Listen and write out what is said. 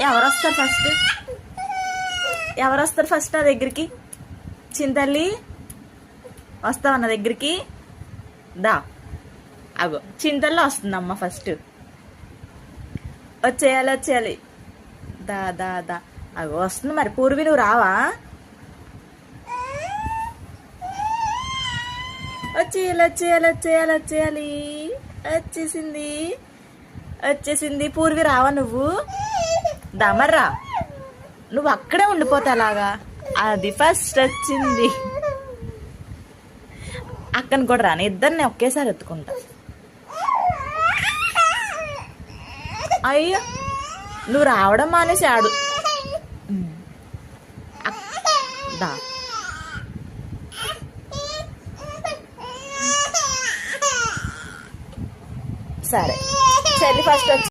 ఎవరు వస్తారు ఫస్ట్ నా దగ్గరికి? చింతల్లి వస్తావా నా దగ్గరికి? దా అగో చింతల్లో వస్తుందమ్మ ఫస్ట్. వచ్చేయాలి. దా దా దా అగో వస్తుంది. మరి పూర్వి నువ్వు రావా? వచ్చేయాలి. వచ్చేసింది. పూర్వి రావా నువ్వు? దమర్రా, నువ్వు అక్కడే ఉండిపోతా అలాగా. అది ఫస్ట్ వచ్చింది. అక్కని కూడా రాను, ఇద్దరిని ఒకేసారి ఎత్తుకుంటా. అయ్యో నువ్వు రావడం మానేసి ఆడు. దా సరే చెల్లి ఫస్ట్ వచ్చి